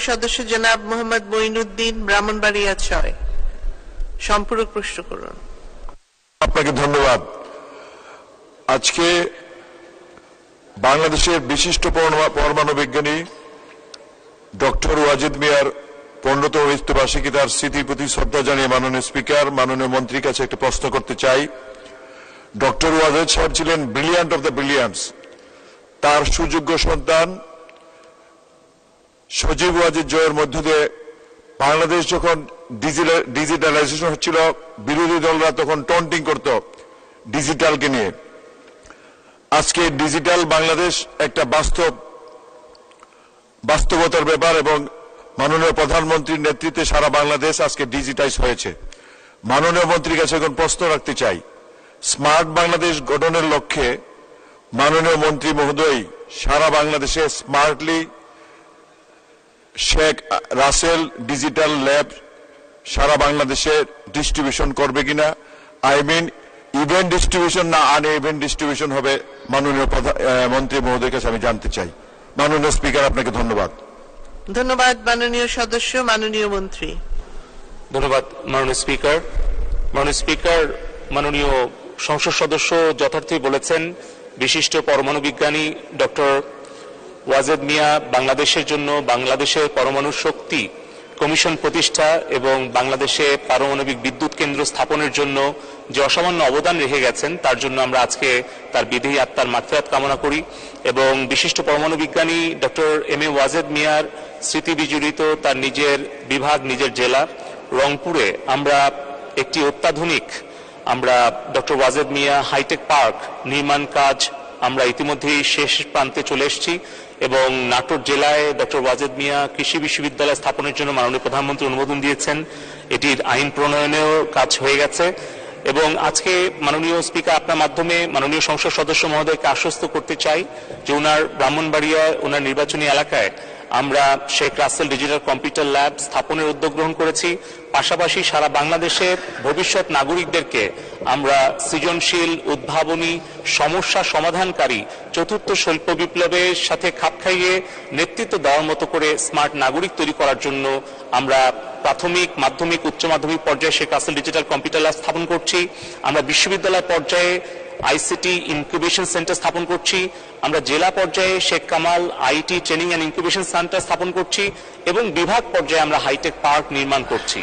সদস্য জনাব মোহাম্মদ মঈনুদ্দিন, ব্রাহ্মণবাড়িয়া ৬। সম্পূরক প্রশ্ন করুন। আপনাকে ধন্যবাদ। আজকে বাংলাদেশের বিশিষ্ট পরমাণু বিজ্ঞানী ডক্টর ওয়াজেদ মিয়ার ১৫তম মৃত্যুবার্ষিকী, তার স্মৃতির প্রতি শ্রদ্ধা জানিয়ে মাননীয় স্পিকার, মাননীয় মন্ত্রীর কাছে একটা প্রশ্ন করতে চাই। ডক্টর ওয়াজেদ সাহেব ছিলেন ব্রিলিয়ান্ট অফ দ্য ব্রিলিয়ান্টস। তার সুযোগ্য সন্তান সজীব ওয়াজেদ জয়ের মধ্য দিয়ে বাংলাদেশ যখন ডিজিটালাইজেশন হচ্ছিল, বিরোধী দলরা তখন টন্টিং করত ডিজিটালকে নিয়ে। আজকে ডিজিটাল বাংলাদেশ একটা বাস্তবতার ব্যাপার এবং মাননীয় প্রধানমন্ত্রীর নেতৃত্বে সারা বাংলাদেশ আজকে ডিজিটাইজ হয়েছে। মাননীয় মন্ত্রীর কাছে এখন প্রশ্ন রাখতে চাই, স্মার্ট বাংলাদেশ গঠনের লক্ষ্যে মাননীয় মন্ত্রী মহোদয় সারা বাংলাদেশে smartly Sheikh Russel digital lab সারা বাংলাদেশে ডিস্ট্রিবিউশন করবে কিনা? আই মিন ইভেন্ট ডিস্ট্রিবিউশন না আন ইভেন্ট ডিস্ট্রিবিউশন হবে? মাননীয় মন্ত্রী মহোদয়ের কাছে আমি জানতে চাই। মাননীয় স্পিকার, আপনাকে ধন্যবাদ। ধন্যবাদ মাননীয় সদস্য। মাননীয় মন্ত্রী। ধন্যবাদ মাননীয় স্পিকার। মাননীয় স্পিকার, মাননীয় সংসদ সদস্য যথার্থই বলেছেন, বিশিষ্ট পরমাণু বিজ্ঞানী ডক্টর ওয়াজেদ মিয়া বাংলাদেশের জন্য বাংলাদেশের পরমাণু শক্তি কমিশন প্রতিষ্ঠা এবং বাংলাদেশে পারমাণবিক বিদ্যুৎ কেন্দ্র স্থাপনের জন্য যে অসামান্য অবদান রেখে গেছেন, তার জন্য আমরা আজকে তার বিদেহী আত্মার মাগফিরাত কামনা করি। এবং বিশিষ্ট পরমাণু বিজ্ঞানী ডক্টর এম এ ওয়াজেদ মিয়ার স্মৃতি বিজড়িত তার নিজের বিভাগ, নিজের জেলা রংপুরে আমরা একটি অত্যাধুনিক doctor Wazed Miah hi tech park নির্মাণ কাজ আমরা ইতিমধ্যেই শেষ প্রান্তে চলে এসেছি এবং নাটোর জেলায় ডক্টর ওয়াজেদ মিয়া কৃষি বিশ্ববিদ্যালয় স্থাপনের জন্য মাননীয় প্রধানমন্ত্রী অনুমোদন দিয়েছেন। এটির আইন প্রণয়নেও কাজ হয়ে গেছে এবং আজকে মাননীয় স্পিকার, আপনার মাধ্যমে মাননীয় সংসদ সদস্য মহোদয়কে আশ্বস্ত করতে চাই যে ওনার ব্রাহ্মণবাড়িয়ায় ওনার নির্বাচনী এলাকায় আমরা Sheikh Russel digital computer lab স্থাপনের উদ্যোগ গ্রহণ করেছি। পাশাপাশি সারা বাংলাদেশের ভবিষ্যৎ নাগরিকদেরকে আমরা সৃজনশীল, উদ্ভাবনী, সমস্যা সমাধানকারী চতুর্থ শিল্প বিপ্লবের সাথে খাপ খাইয়ে নেতৃত্ব দেওয়ার মতো করে স্মার্ট নাগরিক তৈরি করার জন্য আমরা প্রাথমিক, মাধ্যমিক, উচ্চ মাধ্যমিক পর্যায়ে Sheikh Russel digital computer lab স্থাপন করছি। আমরা বিশ্ববিদ্যালয় পর্যায়ে আইসিটি ইনকিউবেশন সেন্টার স্থাপন করছি। আমরা জেলা পর্যায়ে Sheikh Kamal IT training and incubation centre স্থাপন করছি এবং বিভাগ পর্যায়ে আমরা হাইটেক পার্ক নির্মাণ করছি।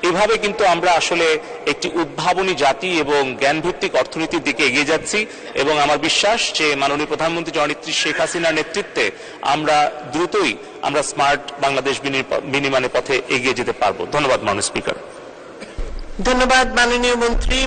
এভাবে কিন্তু আমরা আসলে একটি উদ্ভাবনী জাতি এবং জ্ঞানভিত্তিক অর্থনীতির দিকে এগিয়ে যাচ্ছি এবং আমার বিশ্বাস যে মাননীয় প্রধানমন্ত্রী জননেত্রী শেখ হাসিনার নেতৃত্বে আমরা দ্রুতই স্মার্ট বাংলাদেশ বিনির্মাণের পথে এগিয়ে যেতে পারবো। ধন্যবাদ মাননীয় স্পিকার। ধন্যবাদ মাননীয় মন্ত্রী।